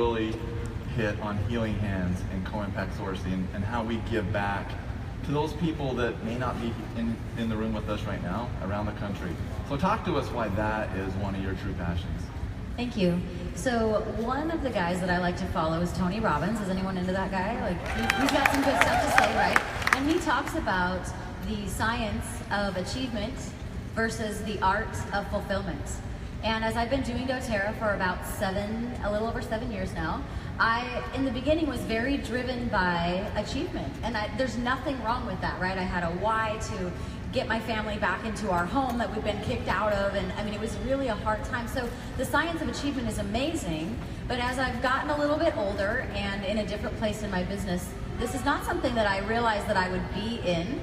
really hit on healing hands and co-impact sourcing and how we give back to those people that may not be in the room with us right now around the country. So talk to us why that is one of your true passions. Thank you. So one of the guys that I like to follow is Tony Robbins. Is anyone into that guy? Like, he's got some good stuff to say, right? And he talks about the science of achievement versus the art of fulfillment. And as I've been doing doTERRA for about a little over 7 years now, I, in the beginning, was very driven by achievement. And there's nothing wrong with that, right? I had a why to get my family back into our home that we've been kicked out of, and I mean, it was really a hard time. So the science of achievement is amazing, but as I've gotten a little bit older and in a different place in my business, this is not something that I realized that I would be in.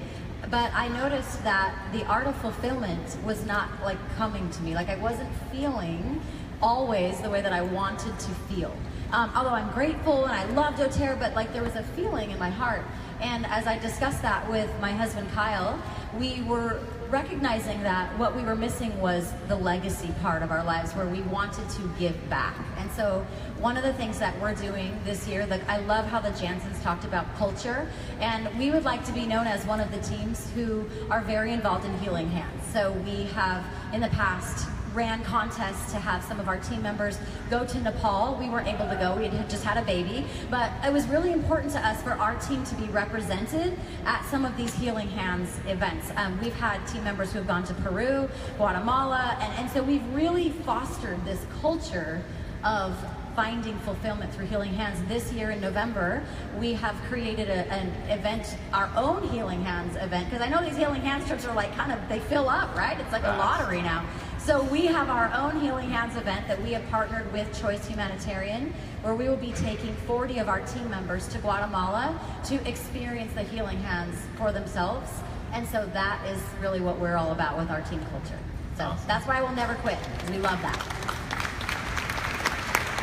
But I noticed that the art of fulfillment was not like coming to me. Like I wasn't feeling always the way that I wanted to feel. Although I'm grateful and I love doTERRA, but like there was a feeling in my heart. And as I discussed that with my husband Kyle, we were recognizing that what we were missing was the legacy part of our lives where we wanted to give back. And so one of the things that we're doing this year, I love how the Jansons talked about culture, and we would like to be known as one of the teams who are very involved in healing hands. So we have in the past ran contests to have some of our team members go to Nepal. We weren't able to go, we had just had a baby, but it was really important to us for our team to be represented at some of these healing hands events. We've had team members who have gone to Peru, Guatemala, and so we've really fostered this culture of finding fulfillment through healing hands. This year in November, we have created an event, our own healing hands event, because I know these healing hands trips are like they fill up, right? It's like a lottery now. So we have our own Healing Hands event that we have partnered with Choice Humanitarian, where we will be taking 40 of our team members to Guatemala to experience the Healing Hands for themselves. And so that is really what we're all about with our team culture. So awesome. That's why we'll never quit. We love that.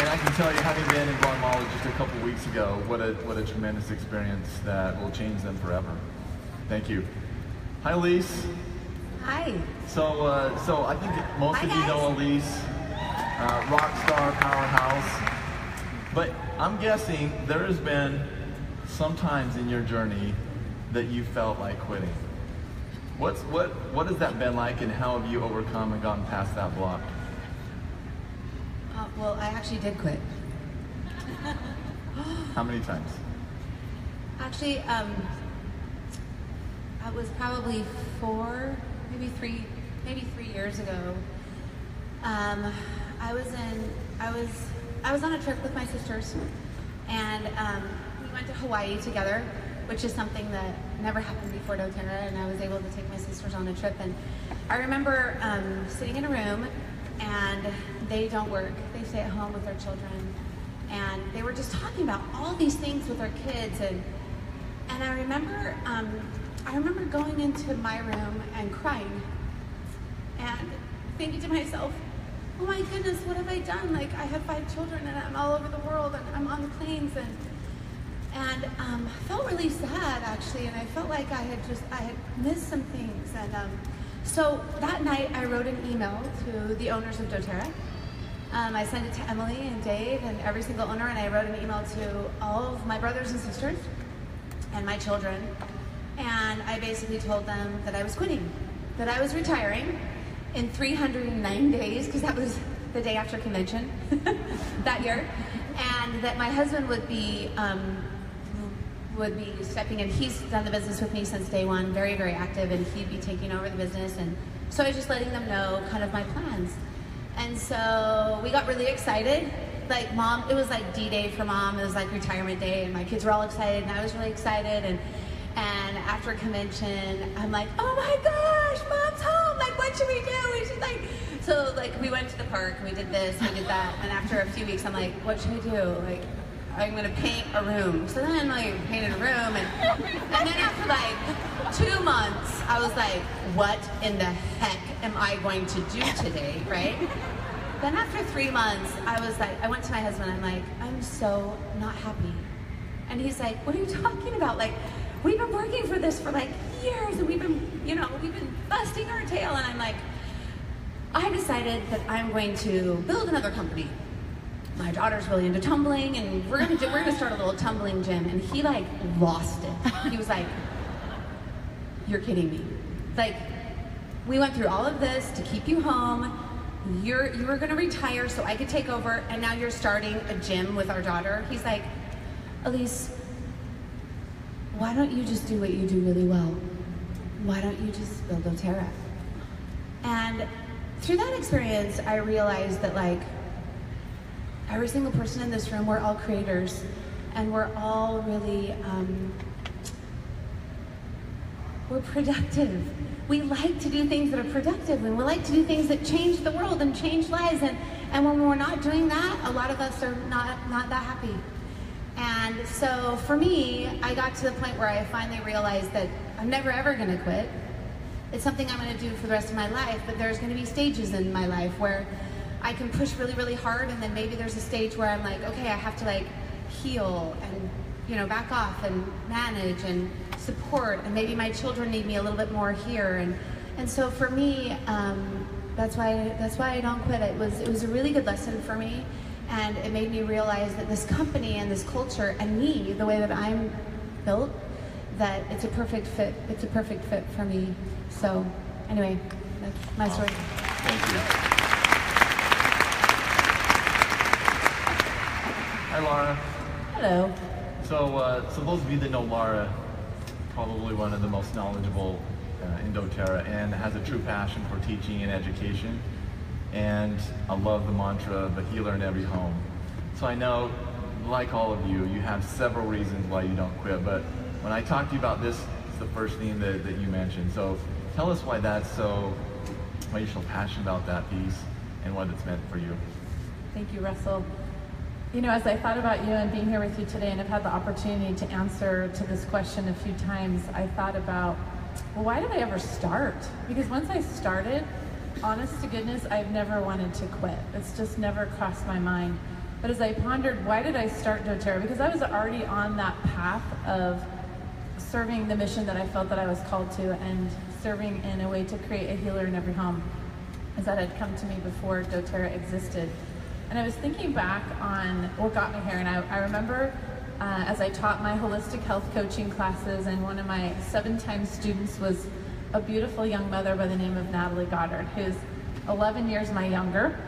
And I can tell you, having been in Guatemala just a couple weeks ago, what a tremendous experience that will change them forever. Thank you. Hi, Elise. Hi. So I think most of you know Elise, rock star, powerhouse. But I'm guessing there has been some times in your journey that you felt like quitting. What has that been like, and how have you overcome and gotten past that block? Well, I actually did quit. How many times? Actually, I was probably 4, maybe 3 years ago. I was on a trip with my sisters, and we went to Hawaii together, which is something that never happened before doTERRA, and I was able to take my sisters on a trip. And I remember sitting in a room, and they don't work. They stay at home with their children, and they were just talking about all these things with their kids, and I remember going into my room and crying and thinking to myself, oh my goodness, what have I done? Like, I have 5 children and I'm all over the world and I'm on the planes, and felt really sad actually, and I felt like I had missed some things. And so that night I wrote an email to the owners of doTERRA. I sent it to Emily and Dave and every single owner, and I wrote an email to all of my brothers and sisters and my children. And I basically told them that I was quitting, that I was retiring in 309 days, because that was the day after convention that year, and that my husband would be stepping in. He's done the business with me since day one, very, very active, and he'd be taking over the business. And so I was just letting them know kind of my plans. And so we got really excited. Like Mom, it was like D-Day for Mom. It was like retirement day, and my kids were all excited, and I was really excited. And after convention, I'm like, oh my gosh, Mom's home. Like, what should we do? We should so we went to the park, and we did this, and we did that. And after a few weeks, I'm like, what should I do? Like, I'm gonna paint a room. So then I painted a room, and then after 2 months, I was like, what in the heck am I going to do today, right? Then after 3 months, I was like, I went to my husband, I'm like, I'm so not happy. And he's like, what are you talking about? Like, we've been working for this for like years, and we've been busting our tail. And I'm like, I decided that I'm going to build another company. my daughter's really into tumbling, and we're gonna start a little tumbling gym. And he like lost it. He was like, "You're kidding me!" Like, we went through all of this to keep you home. You were gonna retire so I could take over, and now you're starting a gym with our daughter. He's like, "Elise, why don't you just do what you do really well? Why don't you just build doTERRA?" And through that experience, I realized that like every single person in this room, we're all creators, and we're all really, we're productive. We like to do things that are productive, and we like to do things that change the world and change lives. And when we're not doing that, a lot of us are not that happy. And so for me, I got to the point where I finally realized that I'm never ever gonna quit. It's something I'm gonna do for the rest of my life, but there's gonna be stages in my life where I can push really, really hard, and then maybe there's a stage where I'm like, okay, I have to like heal and, you know, back off and manage and support, and maybe my children need me a little bit more here. And so for me, that's why I don't quit. It was a really good lesson for me, and it made me realize that this company and this culture and me, the way that I'm built, that it's a perfect fit. It's a perfect fit for me. So anyway, that's my story. Thank you. Hi, Laura. Hello. So those of you that know Laura, probably one of the most knowledgeable in doTERRA, and has a true passion for teaching and education. And I love the mantra, the healer in every home. So I know, like all of you, you have several reasons why you don't quit, but when I talk to you about this, it's the first thing that you mentioned. So tell us why you're so passionate about that piece and what it's meant for you. Thank you, Russell. You know, as I thought about you and being here with you today, and I've had the opportunity to answer to this question a few times, I thought about, well, why did I ever start? Because once I started, honest to goodness, I've never wanted to quit. It's just never crossed my mind. But as I pondered, why did I start doTERRA? Because I was already on that path of serving the mission that I felt that I was called to, and serving in a way to create a healer in every home, as that had come to me before doTERRA existed. And I was thinking back on what got me here, and I remember as I taught my holistic health coaching classes, and one of my 7-time students was a beautiful young mother by the name of Natalie Goddard, who's 11 years my younger.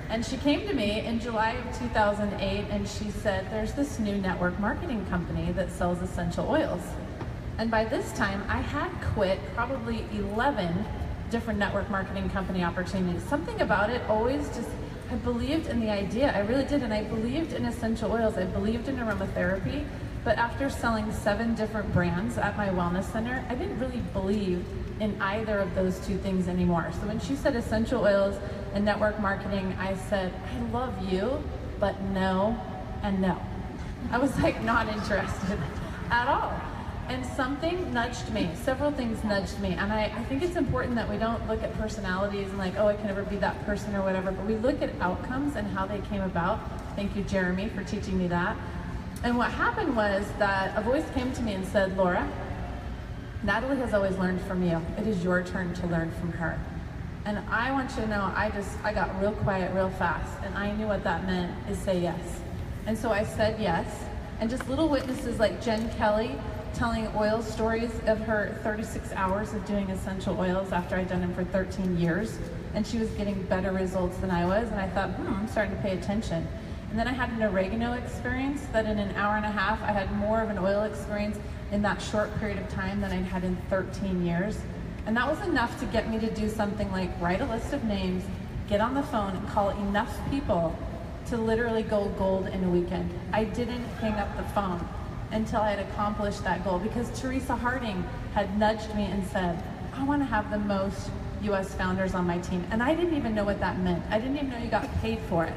And she came to me in July of 2008, and she said, there's this new network marketing company that sells essential oils. And by this time, I had quit probably 11 different network marketing company opportunities. Something about it always just, I believed in the idea, I really did, and I believed in essential oils, I believed in aromatherapy, but after selling 7 different brands at my wellness center, I didn't really believe in either of those two things anymore. So when she said essential oils and network marketing, I said, I love you, but no and no. I was like not interested at all. And something nudged me, several things nudged me, and I think it's important that we don't look at personalities and like, oh, I can never be that person or whatever, but we look at outcomes and how they came about. Thank you, Jeremy, for teaching me that. And what happened was that a voice came to me and said, Laura, Natalie has always learned from you. It is your turn to learn from her. And I want you to know, I got real quiet real fast, and I knew what that meant is say yes. And so I said yes, and just little witnesses like Jen Kelly telling oil stories of her 36 hours of doing essential oils after I'd done them for 13 years, and she was getting better results than I was, and I thought, I'm starting to pay attention. And then I had an oregano experience that in an hour and a half, I had more of an oil experience in that short period of time than I'd had in 13 years. And that was enough to get me to do something like write a list of names, get on the phone, and call enough people to literally go gold in a weekend. I didn't hang up the phone until I had accomplished that goal, because Teresa Harding had nudged me and said, I want to have the most US founders on my team. And I didn't even know what that meant. I didn't even know you got paid for it.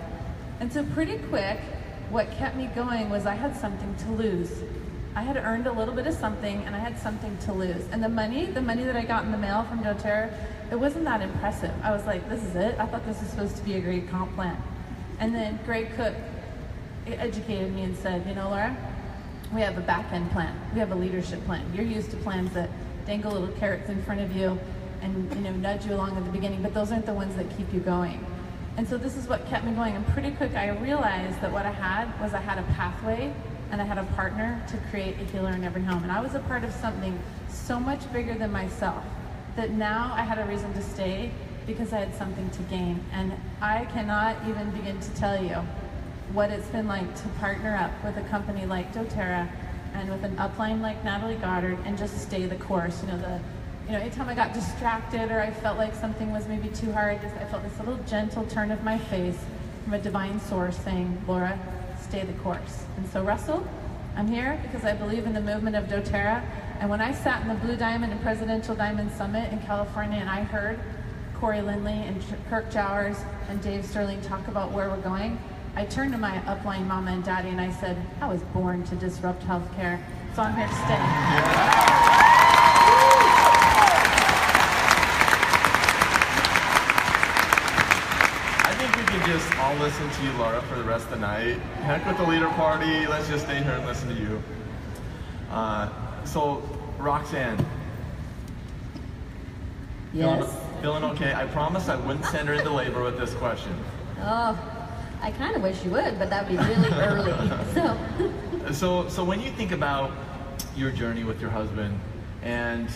And so pretty quick, what kept me going was I had something to lose. I had earned a little bit of something, and I had something to lose. And the money that I got in the mail from doTERRA, it wasn't that impressive. I was like, this is it? I thought this was supposed to be a great comp plan. And then Greg Cook educated me and said, you know, Laura, we have a back-end plan. We have a leadership plan. You're used to plans that dangle little carrots in front of you and nudge you along at the beginning, but those aren't the ones that keep you going. And so this is what kept me going. And pretty quick, I realized that what I had a pathway and I had a partner to create a healer in every home. And I was a part of something so much bigger than myself that now I had a reason to stay because I had something to gain. And I cannot even begin to tell you what it's been like to partner up with a company like doTERRA and with an upline like Natalie Goddard and just stay the course. Anytime I got distracted or I felt like something was maybe too hard, I felt this little gentle turn of my face from a divine source saying, Laura, stay the course. And so Russell, I'm here because I believe in the movement of doTERRA. And when I sat in the Blue Diamond and Presidential Diamond Summit in California and I heard Corey Lindley and Kirk Jowers and Dave Sterling talk about where we're going, I turned to my upline mama and daddy and I said, I was born to disrupt healthcare, so I'm here to stay. Yeah. Just all listen to you, Laura, for the rest of the night. Heck with the leader party. Let's just stay here and listen to you. So, Roxanne. Yes. Feeling okay? I promised I wouldn't send her into labor with this question. Oh, I kind of wish you would, but that would be really early. So when you think about your journey with your husband, and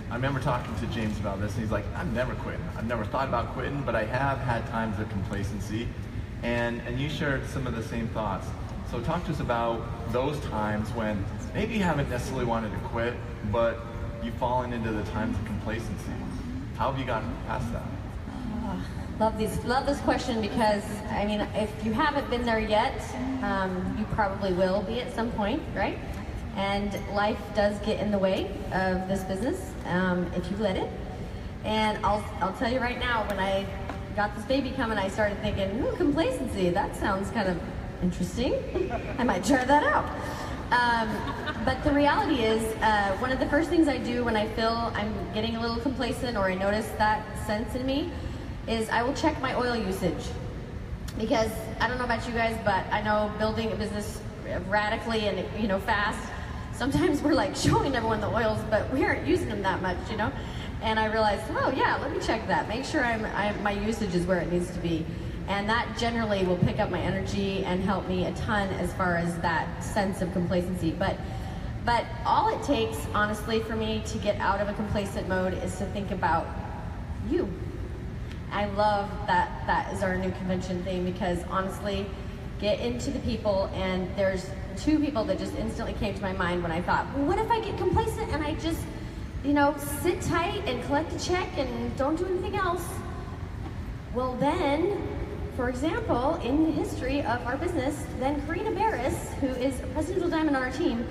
I remember talking to James about this, and he's like, I'm never quitting. I've never thought about quitting, but I have had times of complacency. And you shared some of the same thoughts. So talk to us about those times when maybe you haven't necessarily wanted to quit, but you've fallen into the times of complacency. How have you gotten past that? Love this question because, I mean, if you haven't been there yet, you probably will be at some point, right? And life does get in the way of this business if you let it. And I'll tell you right now, when I got this baby coming, I started thinking, complacency, that sounds kind of interesting. I might try that out. But the reality is, one of the first things I do when I feel I'm getting a little complacent or I notice that sense in me is I will check my oil usage. Because I don't know about you guys, but I know building a business radically and fast, sometimes we're like showing everyone the oils, but we aren't using them that much, And I realized, oh yeah, let me check that. Make sure my usage is where it needs to be. And that generally will pick up my energy and help me a ton as far as that sense of complacency. But all it takes, honestly, for me to get out of a complacent mode is to think about you. I love that is our new convention thing because honestly, get into the people, and there's two people that just instantly came to my mind when I thought, well, what if I get complacent and I just, sit tight and collect a check and don't do anything else? Well then, for example, in the history of our business, then Karina Barris, who is a Presidential Diamond on our team,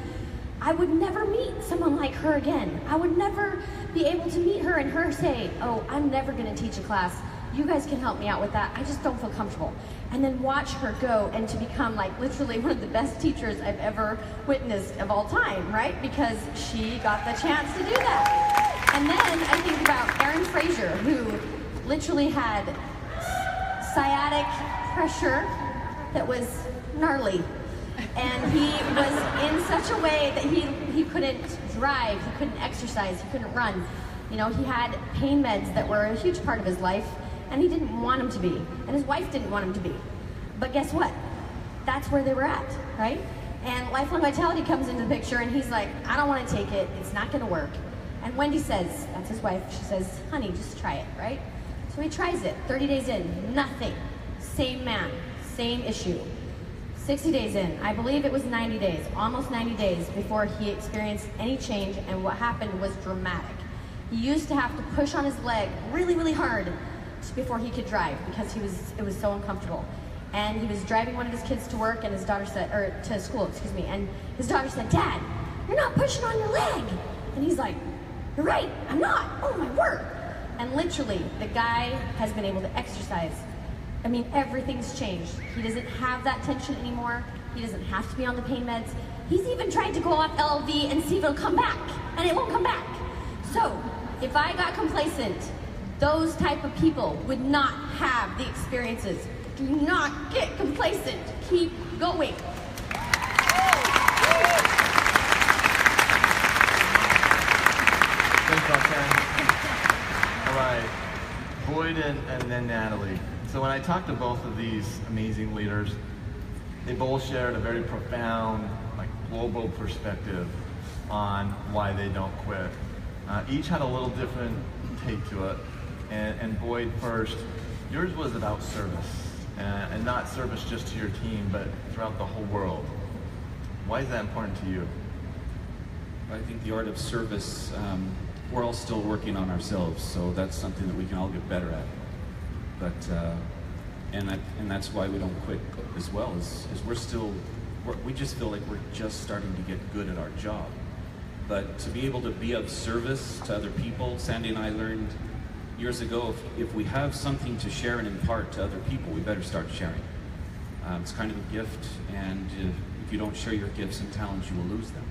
I would never meet someone like her again. I would never be able to meet her and her say, oh, I'm never gonna teach a class. You guys can help me out with that. I just don't feel comfortable. And then watch her go and to become like literally one of the best teachers I've ever witnessed of all time, right? Because she got the chance to do that. And then I think about Aaron Frazier, who literally had sciatic pressure that was gnarly. And he was in such a way that he couldn't drive, he couldn't exercise, he couldn't run. He had pain meds that were a huge part of his life, and he didn't want him to be, and his wife didn't want him to be. But guess what? That's where they were at, right? And Lifelong Vitality comes into the picture, and he's like, I don't want to take it, it's not gonna work. And Wendy says, that's his wife, she says, honey, just try it, right? So he tries it, 30 days in, nothing. Same man, same issue. 60 days in, I believe it was 90 days, almost 90 days before he experienced any change, and what happened was dramatic. He used to have to push on his leg really, really hard before he could drive because it was so uncomfortable. And he was driving one of his kids to work, and his daughter said, or to school, excuse me, and his daughter said, Dad, you're not pushing on your leg. And he's like, you're right, I'm not, oh my word. And literally, the guy has been able to exercise. I mean, everything's changed. He doesn't have that tension anymore. He doesn't have to be on the pain meds. He's even tried to go off LV and see if it'll come back, and it won't come back. So, if I got complacent, those type of people would not have the experiences. Do not get complacent. Keep going. Thanks, Roxanne. All right, Boyd and then Natalie. So when I talked to both of these amazing leaders, they both shared a very profound, like, global perspective on why they don't quit. Each had a little different take to it. And Boyd, first, yours was about service, and not service just to your team, but throughout the whole world. Why is that important to you? I think the art of service, we're all still working on ourselves, so that's something that we can all get better at. But and that's why we don't quit as well. Is we just feel like we're just starting to get good at our job. But to be able to be of service to other people, Sandy and I learned years ago, if we have something to share and impart to other people, we better start sharing. It's kind of a gift, and if you don't share your gifts and talents, you will lose them.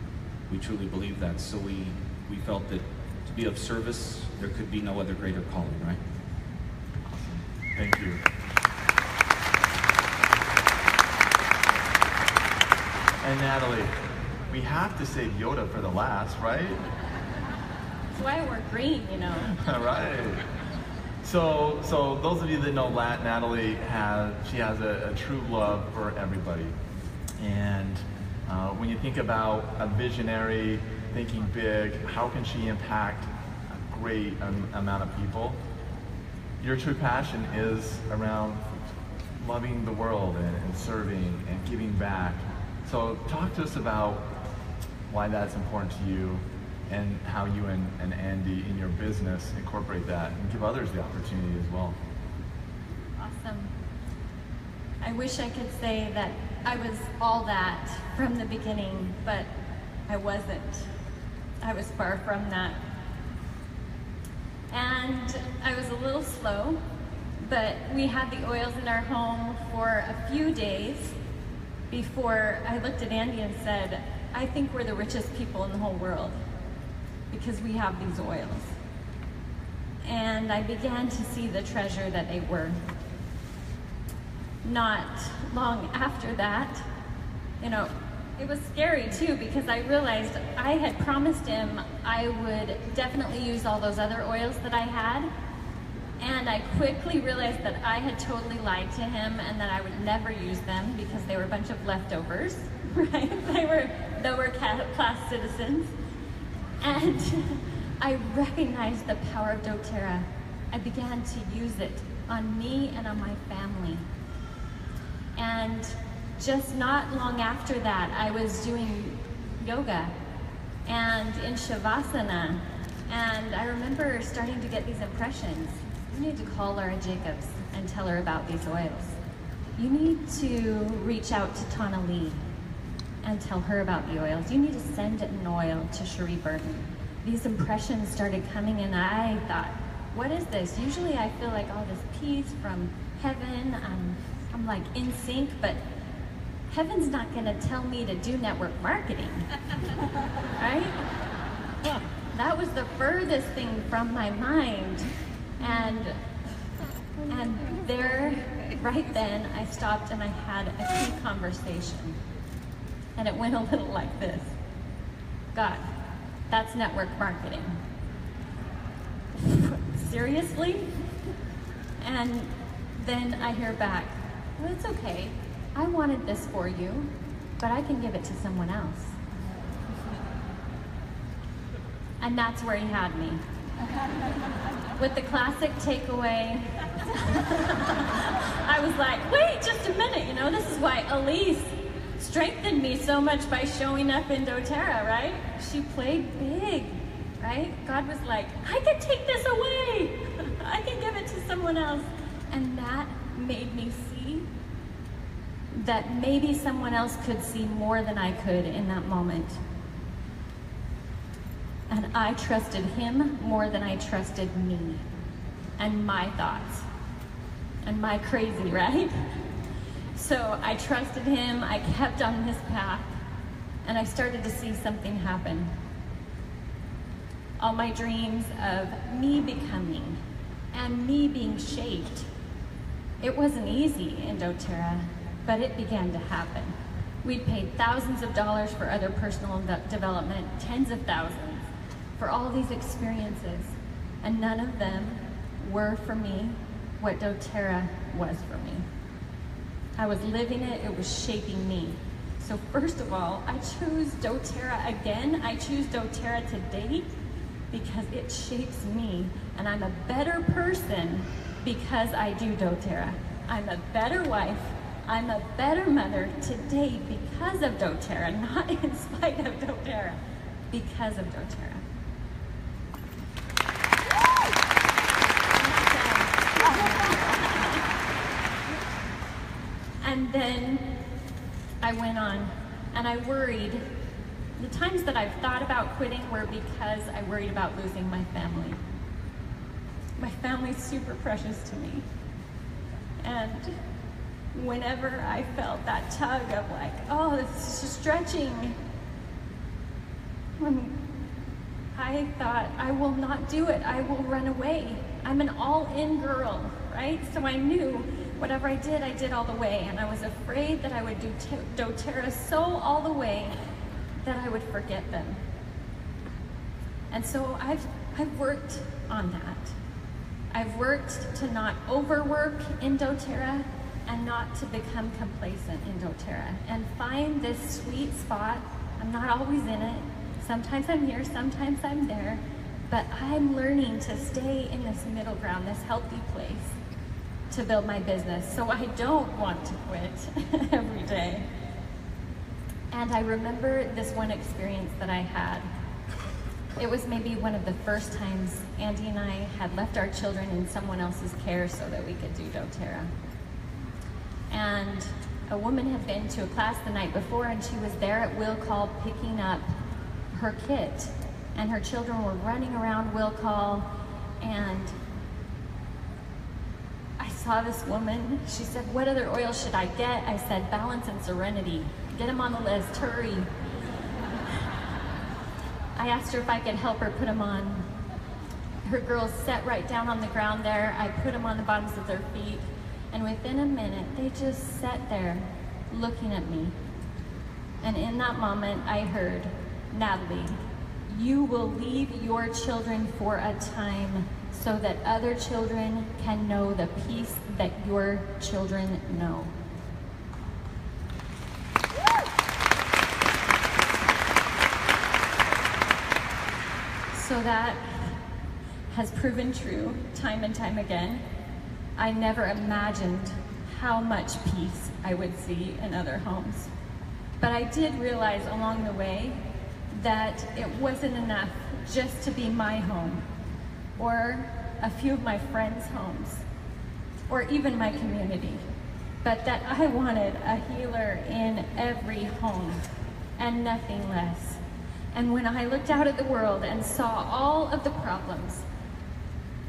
We truly believe that, so we felt that to be of service, there could be no other greater calling, right? Awesome. Thank you. And Natalie, we have to save Yoda for the last, right? That's why I wore green, you know. All right. So those of you that know Natalie has a true love for everybody. And when you think about a visionary thinking big, how can she impact a great amount of people? Your true passion is around loving the world and serving and giving back. So talk to us about why that's important to you and how you and Andy in your business incorporate that and give others the opportunity as well. Awesome. I wish I could say that I was all that from the beginning, but I wasn't. I was far from that. And I was a little slow, but we had the oils in our home for a few days before I looked at Andy and said, I think we're the richest people in the whole world because we have these oils. And I began to see the treasure that they were. Not long after that, you know, it was scary too because I realized I had promised him I would definitely use all those other oils that I had. And I quickly realized that I had totally lied to him and that I would never use them because they were a bunch of leftovers, right? They were lower class citizens. And I recognized the power of doTERRA. I began to use it on me and on my family. And just not long after that, I was doing yoga and in Shavasana. And I remember starting to get these impressions. You need to call Laura Jacobs and tell her about these oils. You need to reach out to Tana Lee and tell her about the oils. You need to send an oil to Cherie Burton. These impressions started coming and I thought, what is this? Usually I feel like all this peace from heaven. I'm like in sync, but heaven's not gonna tell me to do network marketing, right? That was the furthest thing from my mind. And there, right then, I stopped and I had a key conversation. And it went a little like this. God, that's network marketing. Seriously? And then I hear back, well, it's okay. I wanted this for you, but I can give it to someone else. And that's where he had me. With the classic takeaway, I was like, wait just a minute, you know, this is why Elise strengthened me so much by showing up in doTERRA, right? She played big, right? God was like, I can take this away. I can give it to someone else. And that made me see that maybe someone else could see more than I could in that moment. And I trusted him more than I trusted me and my thoughts and my crazy, right? So I trusted him, I kept on his path, and I started to see something happen. All my dreams of me becoming and me being shaped. It wasn't easy in doTERRA, but it began to happen. We'd paid thousands of dollars for other personal development, tens of thousands, for all these experiences, and none of them were for me what doTERRA was for me. I was living it, it was shaping me. So first of all, I chose doTERRA again. I choose doTERRA today because it shapes me, and I'm a better person because I do doTERRA. I'm a better wife, I'm a better mother today because of doTERRA, not in spite of doTERRA, because of doTERRA. And then I went on and I worried. The times that I've thought about quitting were because I worried about losing my family. My family's super precious to me. And whenever I felt that tug of like, oh, this is stretching, I thought, I will not do it. I will run away. I'm an all-in girl, right? So I knew whatever I did all the way. And I was afraid that I would do doTERRA so all the way that I would forget them. And so I've worked on that. I've worked to not overwork in doTERRA and not to become complacent in doTERRA and find this sweet spot. I'm not always in it. Sometimes I'm here, sometimes I'm there, but I'm learning to stay in this middle ground, this healthy place to build my business. So I don't want to quit every day. And I remember this one experience that I had. It was maybe one of the first times Andy and I had left our children in someone else's care so that we could do doTERRA. And a woman had been to a class the night before, and she was there at will call picking up her kit. And her children were running around will call, and I saw this woman. She said, what other oil should I get? I said, Balance and Serenity. Get them on the list, hurry. I asked her if I could help her put them on. Her girls sat right down on the ground there. I put them on the bottoms of their feet. And within a minute, they just sat there looking at me. And in that moment, I heard, Natalie, you will leave your children for a time so that other children can know the peace that your children know. So that has proven true time and time again. I never imagined how much peace I would see in other homes. But I did realize along the way that it wasn't enough just to be my home, or a few of my friends' homes, or even my community, but that I wanted a healer in every home, and nothing less. And when I looked out at the world and saw all of the problems,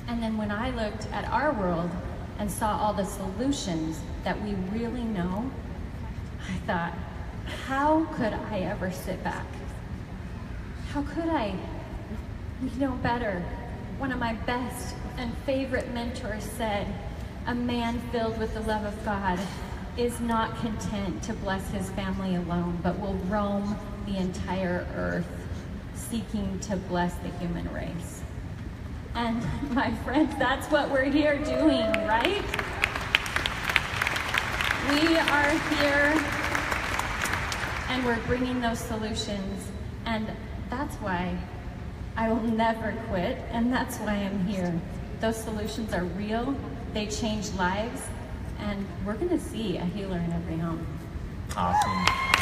and then when I looked at our world and saw all the solutions that we really know, I thought, how could I ever sit back? How could I? We know better. One of my best and favorite mentors said, a man filled with the love of God is not content to bless his family alone, but will roam the entire earth seeking to bless the human race. And my friends, that's what we're here doing, right? We are here and we're bringing those solutions, and that's why I will never quit, and that's why I'm here. Those solutions are real, they change lives, and we're gonna see a healer in every home. Awesome.